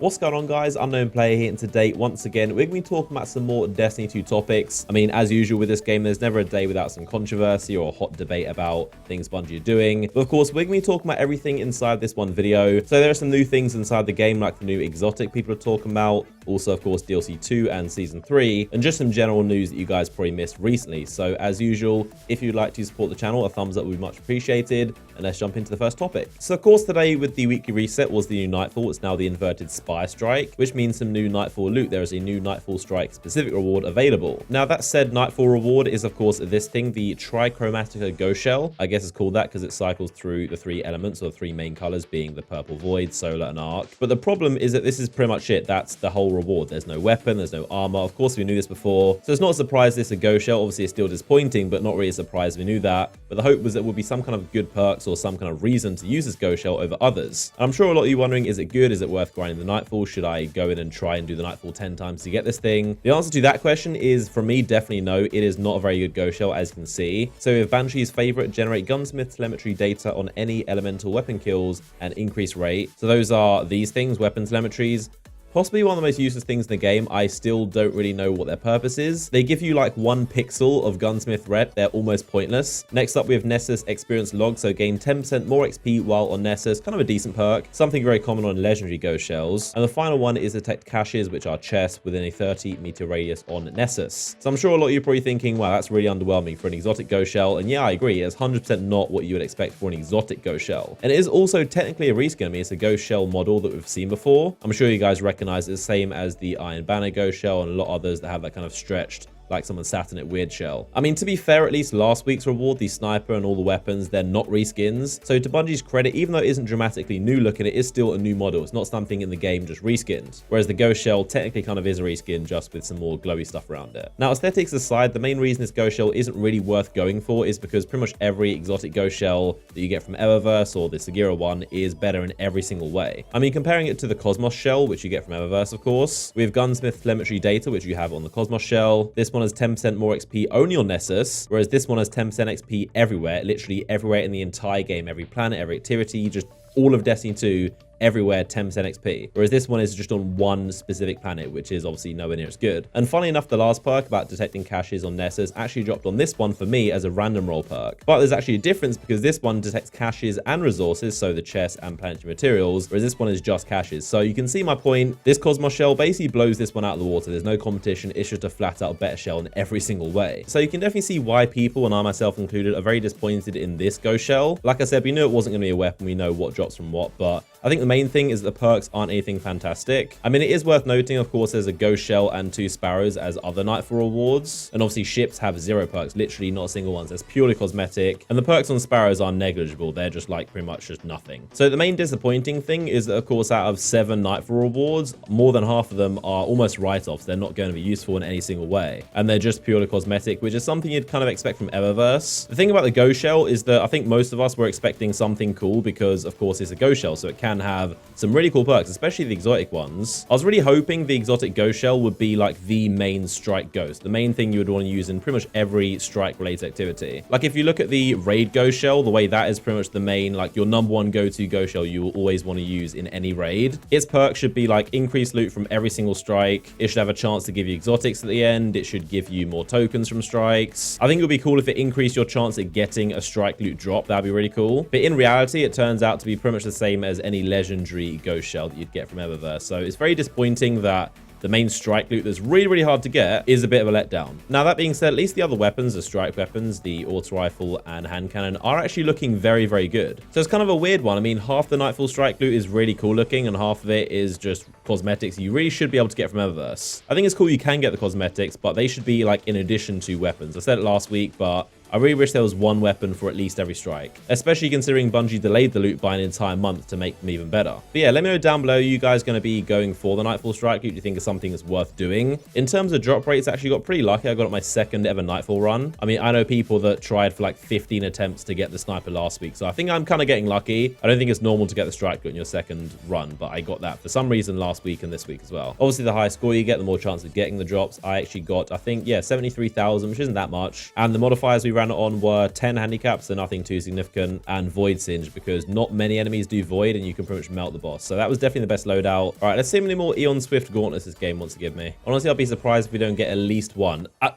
What's going on, guys? Unknown Player here, and today, once again, we're going to be talking about some more Destiny 2 topics. I mean, as usual with this game, there's never a day without some controversy or a hot debate about things Bungie are doing. But of course, we're going to be talking about everything inside this one video. So there are some new things inside the game, like the new exotic people are talking about. Also, of course, DLC 2 and Season 3, and just some general news that you guys probably missed recently. So as usual, if you'd like to support the channel, a thumbs up would be much appreciated. And let's jump into the first topic. So of course, today with the weekly reset was the new Nightfall. It's now the inverted Spy Strike, which means some new Nightfall loot. There is a new Nightfall Strike specific reward available. Now that said, Nightfall reward is of course this thing, the Trichromatica Ghost Shell. I guess it's called that because it cycles through the three elements, or the three main colors being the purple void, solar, and arc. But the problem is that this is pretty much it. That's the whole reward. There's no weapon, there's no armor. Of course, we knew this before, so it's not a surprise this is a Ghost Shell. Obviously, it's still disappointing, but not really a surprise. We knew that. But the hope was that it would be some kind of good perks or some kind of reason to use this Ghost Shell over others. And I'm sure a lot of you wondering, is it good? Is it worth grinding the Nightfall? Should I go in and try and do the Nightfall 10 times to get this thing? The answer to that question is, for me, definitely no. It is not a very good Ghost Shell, as you can see. So with Banshee's favorite, generate gunsmith telemetry data on any elemental weapon kills and increase rate. So those are these things, weapon telemetries. Possibly one of the most useless things in the game. I still don't really know what their purpose is. They give you like 1 pixel of gunsmith rep. They're almost pointless. Next up, we have Nessus experience log. So gain 10% more XP while on Nessus. Kind of a decent perk. Something very common on legendary Ghost Shells. And the final one is detect caches, which are chests within a 30-meter radius on Nessus. So I'm sure a lot of you are probably thinking, wow, that's really underwhelming for an exotic Ghost Shell. And yeah, I agree. It's 100% not what you would expect for an exotic Ghost Shell. And it is also technically a reskin. I mean, it's a Ghost Shell model that we've seen before. I'm sure you guys recognize it's the same as the Iron Banner Ghost Shell and a lot of others that have that kind of stretched, like someone sat in it weird shell. I mean, to be fair, at least last week's reward, the sniper and all the weapons, they're not reskins. So to Bungie's credit, even though it isn't dramatically new looking, it is still a new model. It's not something in the game just reskinned. Whereas the Ghost Shell technically kind of is a reskin, just with some more glowy stuff around it. Now, aesthetics aside, the main reason this Ghost Shell isn't really worth going for is because pretty much every exotic Ghost Shell that you get from Eververse or the Sagira one is better in every single way. I mean, comparing it to the Cosmos Shell, which you get from Eververse, of course, we have gunsmith telemetry data, which you have on the Cosmos Shell. This one has 10% more XP only on Nessus, whereas this one has 10% XP everywhere, literally everywhere in the entire game, every planet, every activity, just all of Destiny 2, everywhere 10% XP, whereas this one is just on one specific planet, which is obviously nowhere near as good. And funny enough, the last perk about detecting caches on Nessus actually dropped on this one for me as a random roll perk. But there's actually a difference because this one detects caches and resources, so the chests and planetary materials, whereas this one is just caches. So you can see my point. This Cosmos Shell basically blows this one out of the water. There's no competition. It's just a flat out better shell in every single way. So you can definitely see why people, and I myself included, are very disappointed in this Ghost Shell. Like I said, we knew it wasn't going to be a weapon. We know what drops from what, but I think the main thing is that the perks aren't anything fantastic. I mean, it is worth noting, of course, there's a Ghost Shell and 2 Sparrows as other Nightfall rewards. And obviously ships have 0 perks, literally not a single one. That's purely cosmetic. And the perks on Sparrows are negligible. They're just like pretty much just nothing. So the main disappointing thing is that, of course, out of 7 Nightfall rewards, more than half of them are almost write-offs. They're not going to be useful in any single way. And they're just purely cosmetic, which is something you'd kind of expect from Eververse. The thing about the Ghost Shell is that I think most of us were expecting something cool because, of course, it's a Ghost Shell, so it can have some really cool perks, especially the exotic ones. I was really hoping the exotic Ghost Shell would be like the main strike ghost, the main thing you would want to use in pretty much every strike related activity. Like if you look at the raid Ghost Shell, the way that is pretty much the main, like your #1 go-to Ghost Shell you will always want to use in any raid. Its perks should be like increased loot from every single strike. It should have a chance to give you exotics at the end. It should give you more tokens from strikes. I think it would be cool if it increased your chance at getting a strike loot drop. That'd be really cool. But in reality, it turns out to be pretty much the same as any legendary Ghost Shell that you'd get from Eververse. So it's very disappointing that the main strike loot that's really, really hard to get is a bit of a letdown. Now, that being said, at least the other weapons, the strike weapons, the auto rifle and hand cannon, are actually looking very, very good. So it's kind of a weird one. I mean, half the Nightfall strike loot is really cool looking and half of it is just cosmetics you really should be able to get from Eververse. I think it's cool you can get the cosmetics, but they should be like in addition to weapons. I said it last week, but I really wish there was one weapon for at least every strike, especially considering Bungie delayed the loot by an entire month to make them even better. But yeah, let me know down below, you guys going to be going for the Nightfall strike loot? Do you think it's something that's worth doing? In terms of drop rates, I actually got pretty lucky. I got my 2nd ever Nightfall run. I mean, I know people that tried for like 15 attempts to get the sniper last week, so I think I'm kind of getting lucky. I don't think it's normal to get the strike loot in your 2nd run, but I got that for some reason last week and this week as well. Obviously, the higher score you get, the more chance of getting the drops. I actually got, I think, yeah, 73,000, which isn't that much. And the modifiers we ran it on were 10 handicaps, so nothing too significant, and Void Singe, because not many enemies do Void, and you can pretty much melt the boss. So that was definitely the best loadout. All right, let's see how many more Eon Swift gauntlets this game wants to give me. Honestly, I'll be surprised if we don't get at least one. I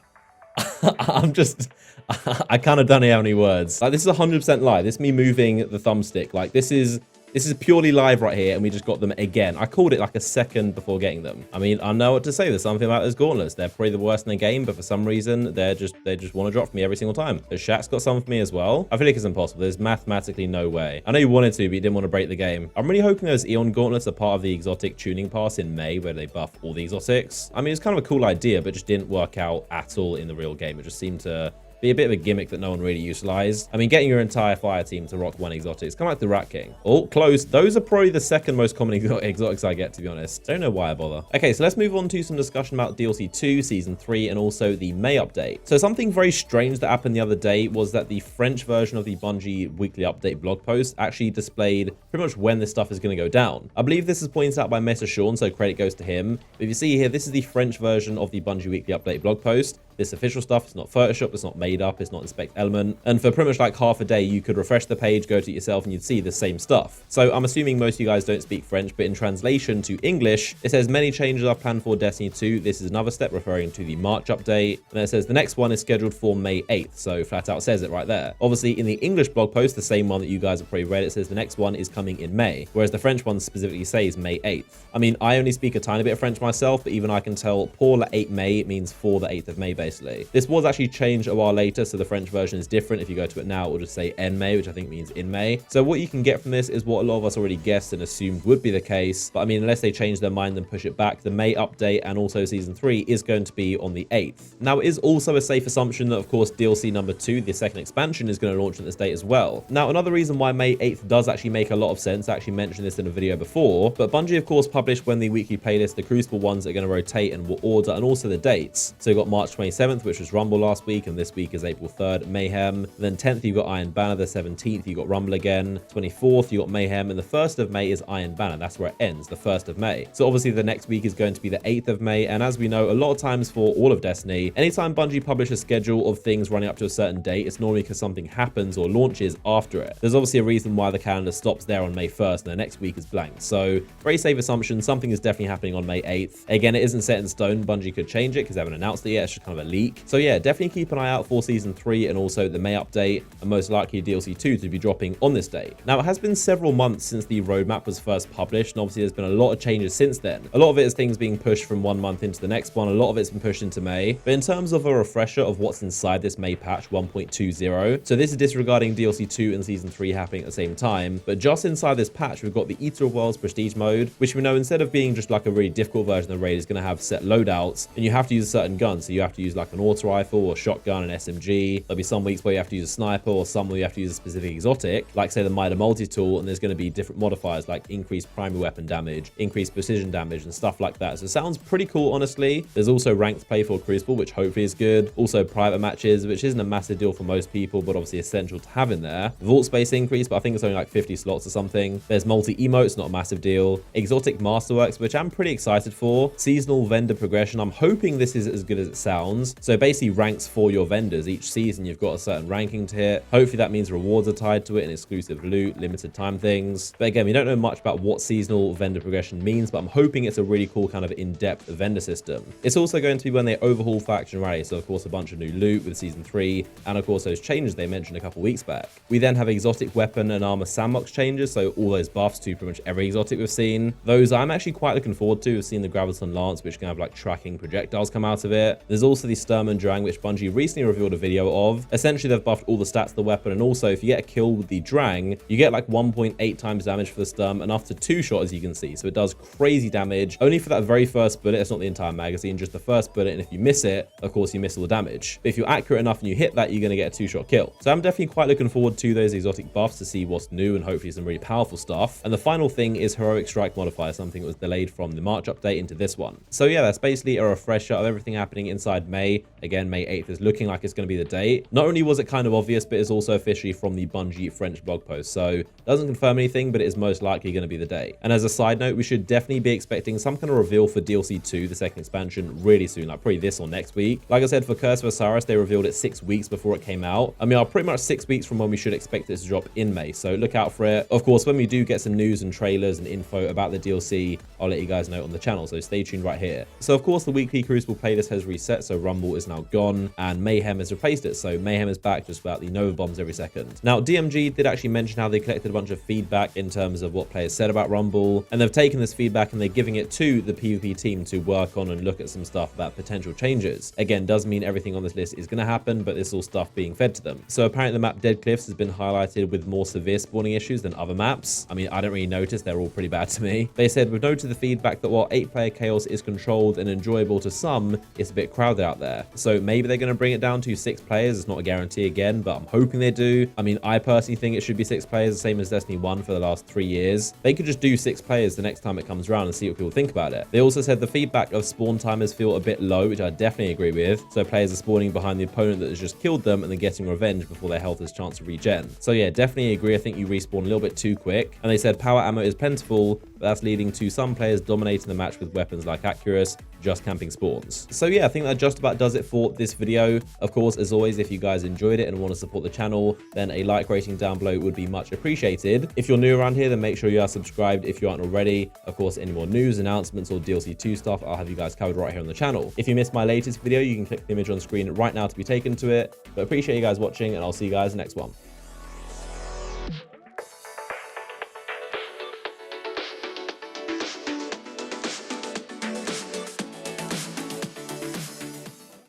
kind of don't know how many words. Like, this is 100% lie. This is me moving the thumbstick. Like, this is purely live right here, and we just got them again. I called it like a second before getting them. I mean, I know what to say. There's something about those gauntlets. They're probably the worst in the game, but for some reason, they just want to drop for me every single time. The Shaq's got some for me as well. I feel like it's impossible. There's mathematically no way. I know you wanted to, but you didn't want to break the game. I'm really hoping those Eon gauntlets are part of the exotic tuning pass in May, where they buff all the exotics. I mean, it's kind of a cool idea, but just didn't work out at all in the real game. It just seemed to be a bit of a gimmick that no one really utilized. I mean, getting your entire fire team to rock one exotic, it's kind of like the Rat King. Oh, close. Those are probably the second most common exotics I get, to be honest. Don't know why I bother. Okay, so let's move on to some discussion about DLC 2, Season 3, and also the May update. So something very strange that happened the other day was that the French version of the Bungie weekly update blog post actually displayed pretty much when this stuff is going to go down. I believe this is pointed out by Mr. Sean, so credit goes to him. But if you see here, this is the French version of the Bungie weekly update blog post. This official stuff, it's not Photoshop, it's not made up, it's not Inspect Element. And for pretty much like half a day, you could refresh the page, go to it yourself, and you'd see the same stuff. So I'm assuming most of you guys don't speak French, but in translation to English, it says many changes are planned for Destiny 2. This is another step referring to the March update. And then it says the next one is scheduled for May 8th. So flat out says it right there. Obviously, in the English blog post, the same one that you guys have probably read, it says the next one is coming in May, whereas the French one specifically says May 8th. I mean, I only speak a tiny bit of French myself, but even I can tell pour la 8 May means for the 8th of May, basically. This was actually changed a while later, so the French version is different. If you go to it now, it will just say en May, which I think means in May. So what you can get from this is what a lot of us already guessed and assumed would be the case. But I mean, unless they change their mind and push it back, the May update and also Season 3 is going to be on the 8th. Now, it is also a safe assumption that, of course, DLC number 2, the second expansion, is going to launch at this date as well. Now, another reason why May 8th does actually make a lot of sense, I actually mentioned this in a video before, but Bungie, of course, published when the weekly playlist, the Crucible ones are going to rotate and will order, and also the dates. So you got March 27th, which was Rumble last week, and this week is April 3rd, Mayhem. And then 10th, you got Iron Banner. The 17th, you got Rumble again. 24th, you got Mayhem. And the 1st of May is Iron Banner. That's where it ends, the 1st of May. So obviously the next week is going to be the 8th of May. And as we know, a lot of times for all of Destiny, anytime Bungie publish a schedule of things running up to a certain date, it's normally because something happens or launches after it. There's obviously a reason why the calendar stops there on May 1st and the next week is blank. So very safe assumption, something is definitely happening on May 8th. Again, it isn't set in stone. Bungie could change it because they haven't announced it yet. It's just kind of a leak. So yeah, definitely keep an eye out for Season 3 and also the May update, and most likely DLC 2 to be dropping on this date. Now, it has been several months since the roadmap was first published, and obviously there's been a lot of changes since then. A lot of it is things being pushed from one month into the next one. A lot of it's been pushed into May. But in terms of a refresher of what's inside this May patch 1.20, so this is disregarding DLC 2 and Season 3 happening at the same time, but just inside this patch, we've got the Eater of Worlds Prestige mode, which we know instead of being just like a really difficult version of the raid, is going to have set loadouts, and you have to use a certain gun. So you have to use like an auto rifle or shotgun, an SMG. There'll be some weeks where you have to use a sniper, or some where you have to use a specific exotic, like say the Mida multi-tool, and there's going to be different modifiers like increased primary weapon damage, increased precision damage, and stuff like that. So it sounds pretty cool, honestly. There's also ranked play for Crucible, which hopefully is good. Also private matches, which isn't a massive deal for most people, but obviously essential to have in there. Vault space increase, but I think it's only like 50 slots or something. There's multi-emotes, not a massive deal. Exotic masterworks, which I'm pretty excited for. Seasonal vendor progression. I'm hoping this is as good as it sounds. So basically ranks for your vendors. Each season you've got a certain ranking to hit. Hopefully that means rewards are tied to it and exclusive loot, limited time things. But again, we don't know much about what seasonal vendor progression means, but I'm hoping it's a really cool kind of in-depth vendor system. It's also going to be when they overhaul Faction Rally, so of course a bunch of new loot with Season 3, and of course those changes they mentioned a couple weeks back. We then have exotic weapon and armor sandbox changes, so all those buffs to pretty much every exotic we've seen. Those I'm actually quite looking forward to. We've seen the Graviton Lance, which can have like tracking projectiles come out of it. There's also the Sturm and Drang, which Bungie recently revealed a video of. Essentially they've buffed all the stats of the weapon, and also if you get a kill with the Drang, you get like 1.8 times damage for the Sturm and up to 2 shot, as you can see. So it does crazy damage only for that very first bullet. It's not the entire magazine, just the first bullet, and if you miss it, of course you miss all the damage. But if you're accurate enough and you hit that, you're going to get a 2-shot kill. So I'm definitely quite looking forward to those exotic buffs to see what's new and hopefully some really powerful stuff. And the final thing is Heroic Strike modifier, something that was delayed from the March update into this one. So yeah, that's basically a refresher of everything happening inside May. May. Again, May 8th is looking like it's going to be the date. Not only was it kind of obvious, but it's also officially from the Bungie French blog post. So doesn't confirm anything, but it is most likely going to be the date. And as a side note, we should definitely be expecting some kind of reveal for DLC 2, the second expansion, really soon, like probably this or next week. Like I said, for Curse of Osiris, they revealed it 6 weeks before it came out. I mean, pretty much 6 weeks from when we should expect it to drop in May. So look out for it. Of course, when we do get some news and trailers and info about the DLC, I'll let you guys know on the channel. So stay tuned right here. So of course, the weekly Crucible playlist has reset. So Rumble is now gone and Mayhem has replaced it. So Mayhem is back just about the Nova bombs every second. Now, DMG did actually mention how they collected a bunch of feedback in terms of what players said about Rumble. And they've taken this feedback and they're giving it to the PvP team to work on and look at some stuff about potential changes. Again, doesn't mean everything on this list is going to happen, but this is all stuff being fed to them. So apparently the map Dead Cliffs has been highlighted with more severe spawning issues than other maps. I mean, I don't really notice. They're all pretty bad to me. They said, we've noted the feedback that while 8-player chaos is controlled and enjoyable to some, it's a bit crowded out there. So maybe they're going to bring it down to 6 players. It's not a guarantee again, but I'm hoping they do. I mean, I personally think it should be 6 players, the same as Destiny 1 for the last 3 years. They could just do 6 players the next time it comes around and see what people think about it. They also said the feedback of spawn timers feel a bit low, which I definitely agree with. So players are spawning behind the opponent that has just killed them and then getting revenge before their health has a chance to regen. So yeah, definitely agree. I think you respawn a little bit too quick. And they said power ammo is plentiful, but that's leading to some players dominating the match with weapons like Accurus, just camping spawns. So yeah, I think that just about does it for this video. Of course, as always, if you guys enjoyed it and want to support the channel, then a like rating down below would be much appreciated. If you're new around here, then make sure you are subscribed if you aren't already. Of course, any more news, announcements, or DLC 2 stuff, I'll have you guys covered right here on the channel. If you missed my latest video, you can click the image on screen right now to be taken to it. But appreciate you guys watching, and I'll see you guys next one.